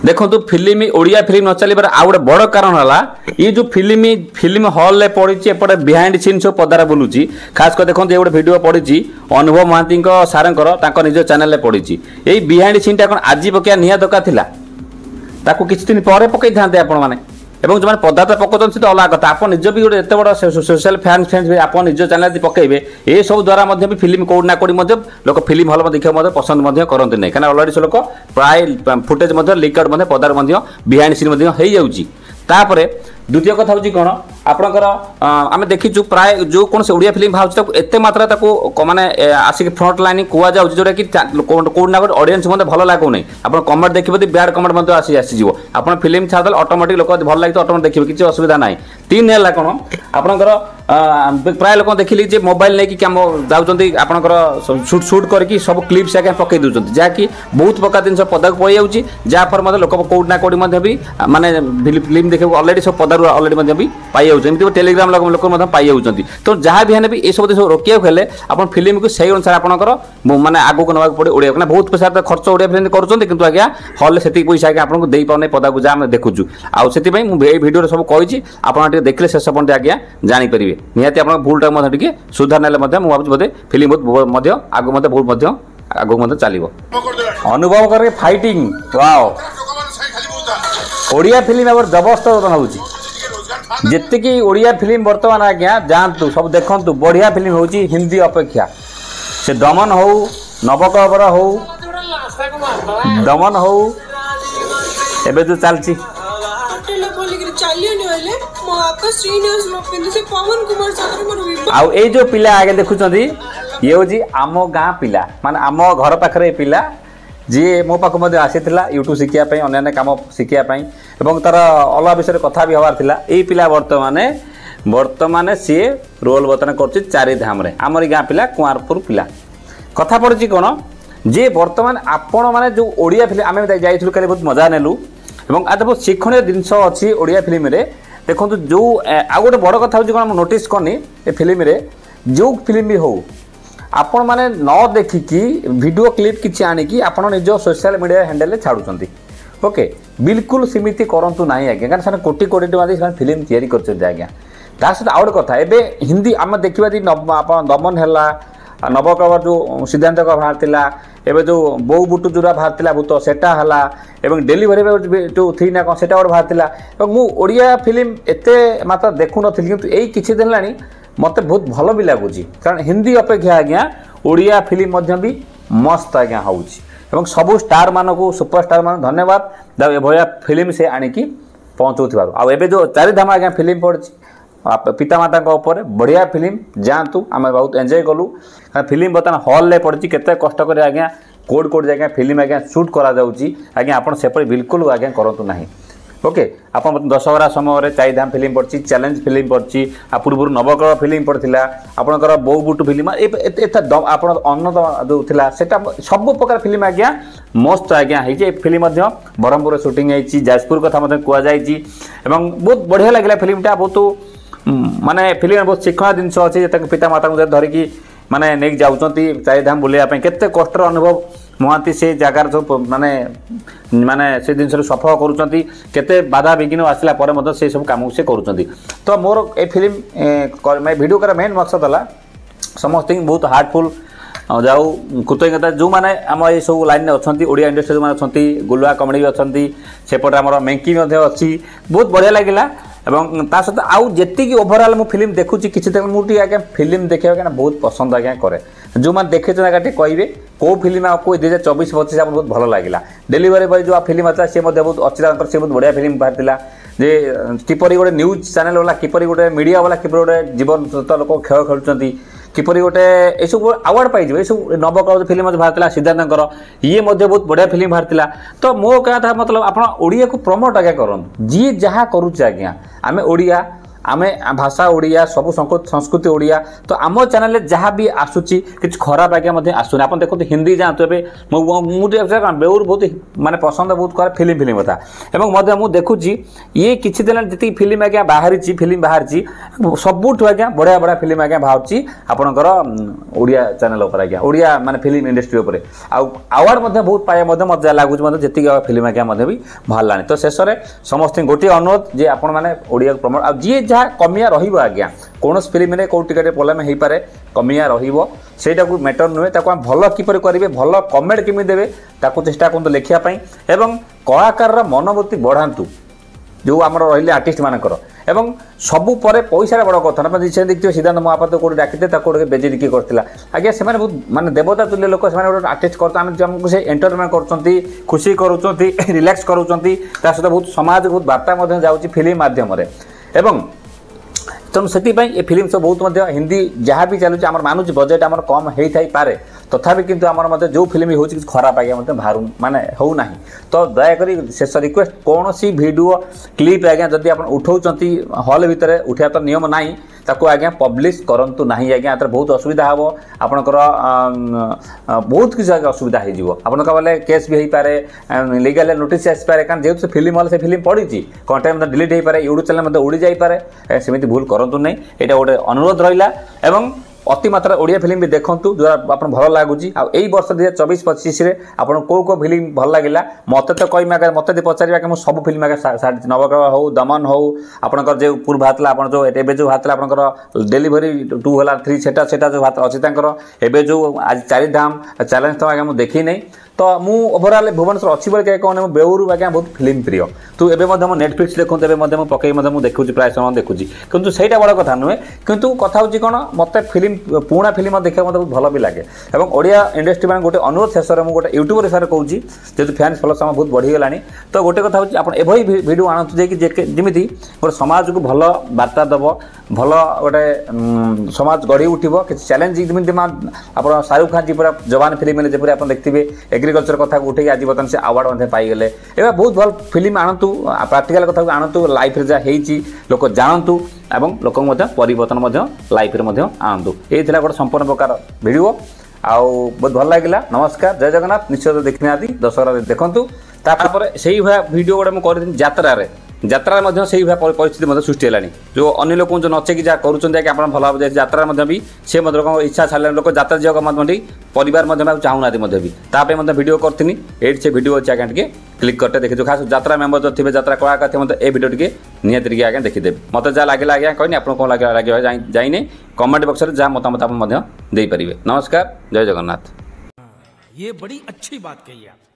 देखो film Odia film न चलबार आउ गोटे बड़ कारण है ये जो फिल्म हॉल में पड़ी एपटे बिहाइंड सीन सब पदार बुलूची खास कर देखो ये गोटे भिड पड़ी अनुभव महांती सारंकर निज चैनल पड़ी यही बिहाइंड सीनटा कौन आज पकड़ा निहा दरकार था किसी दिन पर पकई था आपण मैंने जो मैंने पदार्थ पकाउन से अलग कथा आप निज भी गोटे एत बड़ सोशल फैन फैन आप निज चैनल पकेबे ये सब द्वारा भी फिल्म कौट ना कौटी लोक फिल्म हल देखा पसंद करते नहीं कहीं अलरेडी से लोक प्राय फुटेज लिकआउट पदार बिहाइंड सीन हो जाऊँगी तापर द्वितीय कथा हूँ कौन आपणकर आम देखीचु प्राय जो कौन से ओडिया फिल्म बाहर एत मात्रा माने आसिक फ्रंट लाइन कह जाऊँ जोटा कि कौटना गोटे ऑडियंस मत भल लगुना आप कमेंट देखिए बैड कमेंट आसीज आप फिल्म छाड़ ऑटोमेटिक लोक भल लगे ऑटोमेटिक देखिए किसी असुविधा ना तीन है कौन आपणकर प्राय लोक देखिली जे मोबाइल नहीं कि जाऊँच आपणकर सुट करके सब क्लिप्स आगे पकई दूसरी जहाँकि बहुत प्रकार जिन पदा पड़ जाऊँगी जहाँफल मतलब लोक कौटना कौटी भी माने फिल्म देखा अलरेडी सब पदार अलरेडी भी पाई जाऊँ टेलीग्राम लोक पाई जाऊँच तो जहाँ भी भी ये सब रोकने हेल्ले आप फिल्म को सही अनुसार आपंकर माने आगू ना पड़े ओडिया कहना बहुत पैसा खर्च ओडिया फिल्म कर आज्ञा हल से पैसा आगे आपको दे पाने पदा को जहाँ देखुचु आउ से भिडियो सब कही आप देखले शेष पर्यंत आज्ञा जानीपर निहाती आप भूलटा सुधार ना भावी बोधे फिल्म बहुत आगू मत बहुत आगू चलो अनुभव कर फाइटिंग वाओ ओडिया फिल्म अब जबरदस्त हो जितकी ओडिया फिल्म बर्तमान आज्ञा जातु सब देखु बढ़िया फिल्म हूँ हिंदी अपेक्षा से दमन हो नवकबर हो दमन हो एबे जो चलची आउ ए जो पिला आगे देखुं ये हूँ आम गाँ पिला माने आम घर पाखे पिला जी मो पाक आसी यूट्यूब शिखापी अन्य कम शिखापी और तार अलग विषय कथा भी हबार था ये पिला बर्तमान सी रोल बर्तमान कर चारिधाम आमरी गाँ पिला कुआरपुर पिला कथा पड़ी कौन जे बर्तमान आपण मैंने जो ओडिया फिल्म आम जाइलु कल बहुत मजा नेलु और आज बहुत शिक्षणीय जिनस अच्छी ओडिया फिल्म देखो जो आ गए बड़ कथा हूँ कौन नोटिस करनी ए फिल्म जो फिल्म भी हो आपण माने न देखिकी वीडियो क्लिप किसी आनिकी आपण निज सोशल मीडिया हैंडल छाड़ुंट ओके बिल्कुल सीमित करूँ ना आज्ञा कारण कोटी कोटी टाइम फिल्म तैयारी कर आज्ञा तार सहित आउ गोटे कथा ए हिंदी आम देखा दमन है नवकबर जो सिद्धांत बाहर एवं जो बो बुटु जोरा बाहर भूत सेटा है डेलीवरी जो थी ना कौन से बाहर मु ओडिया फिल्म एत मात्रा देखु नी कि यही किसी दिन लानी मत बहुत भल भी लगुच कारण हिंदी अपेक्षा आज्ञा ओडिया फिल्म भी मस्त आज्ञा हो सबू स्टार मानक सुपरस्टार मान धन्यवाद एभलिया फिल्म से आणिकी पहुँचाऊ आउ एबे जो चारिधाम आज्ञा फिल्म पड़ी पितामाता उपर बढ़िया फिल्म जातु आम बहुत एंजॉय कलु फिल्म बर्तमान हॉल में पड़ी केते कष्ट कर आज्ञा कोड कोड आज्ञा फिल्म आज्ञा शूट करा आज्ञा आप बिल्कुल आज्ञा करूँ ना ओके आप दशहरा समय चारिधाम फिल्म पड़ी चैलेंज फिल्म पड़ी पूर्व नवकल फिल्म पड़ता आपंकर बो बुटु फिल्म आप अन्न जो था सब प्रकार फिल्म आज्ञा मस्त आज्ञा है फिल्म ब्रह्मपुर शूटिंग होती जाजपुर कथा कहुई बहुत बढ़िया लगे फिल्मटा बहुत माने फिल्म बहुत शिक्षण जिनस अच्छे पिता माता धरिकी माने नहीं जाऊँगी चारिधाम बुलाइवाई केते कष्टर अनुभव महांती से जगार सब माने माने से जिन सफल करुँचे बाधा विघ्न आसला से सब कम से करुँच तो मोर ए फिल्म मैं वीडियो कर मेन मकसद है समस्त बहुत हार्टफुल जाऊ कृतज्ञता जो मैंने आम ये सब लाइन में अच्छा ओडिया इंडस्ट्री जो अच्छा गुलुआ कमेडी भी अच्छा सेपटे आम मेंकी अच्छी बहुत बढ़िया लगे एवं ता सहित आउ जी ओभरऑल मु फिल्म देखुची किसी मुझे आज्ञा फिल्म देखा बहुत पसंद आज्ञा करे जो मैंने देखे आगे कहे कौ फिल्म आपको 2024-25 आप बहुत भल लगे डेलीवरी बॉय जो फिल्म आता सी बहुत अच्छी सी बहुत बढ़िया फिल्म बाहर जे किपरि गोटे न्यूज चैनल वाला किपरि गोटे मीडिया वाला किपरि गोटे जीवन लोक खेल खेलुंट किपरि गोटे ये सब अवार्ड पाई ये सब नवकल फिल्म बाहर सिद्धांत ये बहुत बढ़िया फिल्म बाहर तो मो कहता मतलब आप ओडिया को प्रमोट आज्ञा करूँ जी जहाँ करुचे आज्ञा आम ओडिया आमे भाषा ओडिया सब संस्कृति ओडिया तो आम चैनल जहाँ भी आसूची किसी खराब आज्ञा आसूनी आप देखो हिंदी जातु मुझे बेउर बहुत माने पसंद बहुत करे फिल्म कथा एवं मुझे देखुची ये किसी दिन जी फिल्म आज्ञा बाहरी फिल्म बाहरी सबुठ आज्ञा बढ़िया बढ़िया फिल्म आज्ञा बाहर आपणकर ओडिया चैनल आज्ञा ओडिया माने फिल्म इंडस्ट्री उपर आवार्ड बहुत पाए मजा लगुच जी फिल्म आज्ञा भी बाहर तो शेष में समस्त गोटे अनुरोध जे आपण मैंने ओडिया प्रमोट आ जी जहाँ कमिया रही आज्ञा कौन फिल्म में कौट प्रोब्लेम हो पारे कमिया रहीटा को मैटर नुहे ताको भल किपर करेंगे भल कमेंट केमी देवे ताको चेष्टा करते लिखापी एवं कलाकार मनोवृत्ति बढ़ातु जो आम रही आर्टिस्ट मानकर एवं सबू पर पैसा बड़ कथा ना देखिए सिद्धांत महापात्र कौट डाकिते गोटे बेजेडी किए करता आज्ञा से बहुत माने देवता तुल्य लोक से गोटे आर्टिस्ट करते से एंटरटेनमेंट कर खुशी करुँच रिलैक्स करुँच सहित बहुत समाज बहुत वार्ता जाऊँगी फिल्म मध्यम एवं तेणु से फिल्म सब बहुत हिंदी जहाँ भी चलुचे आम मानुष बजेट आम कम होता पारे तथापि किंतु आमर जो फिल्म हो खराब आज्ञा बाहर माने होना तो दयाकोरी शेष रिक्वेस्ट कौन सी वीडियो क्लिप आज्ञा जदि आप उठाऊँच हॉल भितर उठा तो नियम ना ताको आज्ञा पब्लिश करंतु नहीं आज्ञा बहुत असुविधा हम आपणकर बहुत किसी असुविधा हो बोले केस भी हो पारे लीगल नोटिस आसपे कारण जेहतु फिल्म हल से फिल्म पड़ी कंटेंट डिलीट हो पारे यूट्यूब चैनल उड़ी जापे सेमती भूल करंतु नहीं यहाँ गोटे अनुरोध रहा एवं अति मात्रा ओडिया फिल्म भी देखूँ जो आप भल लगुच आई वर्ष 2024-25 आपन को फिल्म भल लगे मत तो कही मत पचार मुझे सब फिल्म नवग्रह हो दमन हो आपंकर जो पूर्व बाहर आप जो एवं जो बाहर आपंकर डेलीवरी 2 है 3 सेटा जो अच्छी एवं जो आज 4 धाम चैलेंज तो आज्ञा मुझे देखी नहीं तो मु ओवरऑल भुवनेश्वर अच्छी बोल कहने बेउरू आज्ञा बहुत फिल्म प्रिय तो एवं नेटफ्लिक्स देखूँ एवं पकई देखुची प्राय समय देखुची किंतु सहीटा बड़ कथा नुहे किंतु कथा हूँ कौन मत फिल्म पुणा फिल्म देखा बहुत भल भी लगे और ओडिया इंडस्ट्री में गोटे अनुरोध शेष में गोटे यूट्यूबर हिसाब से कहूँ जेहतु फैंस फॉलोअर्स बहुत बढ़ीगला तो गोटे कथा हूँ आप एभली वीडियो आणतु जमी गोटे समाज को भल वार्ता दब भल गोटे समाज गढ़ी उठब किसी चैलेंज जमी आप शाहरुख खान जी पूरा जवान फिल्म में जब आप देखते एग्रीकल्चर कथा को उठे आज बर्तमान से अवार्ड पाईगले एवं बहुत भल फिल्म आणतु प्राक्टिकल कथा को आणतु लाइफ जहाँ होती लोक जानतु एवं लोक परिवर्तन लाइफ आणतु ये गोटे संपूर्ण प्रकार वीडियो आउ बहुत भल लगे नमस्कार जय जगन्नाथ निश्चय देखने आदि दशहरा देखूँ तापर से वीडियो गोटे मुझे यात्रा यात्रा से परिस्थिति सृष्टि है जो अन्य लोक जो नचेक जहाँ करें भल भाव यात्रा भी सी इच्छा छाड़ लोक यात्रा जावाक परिवार चाहूना भी ताप वीडियो करी ये से वीडियो अच्छे आगे टे क्लिक करते देखिए खास यात्रा मेम्बर जो थे यात्रा कलाकार थे मतलब ये वीडियो टी निहत आगे देखीदेव मत जहाँ लगे आज्ञा कहनी आप कौन लगे जाइने कमेंट बक्स में जहाँ मतामत आप देपारे नमस्कार जय जगन्नाथ। ये बड़ी अच्छी बात कही आप।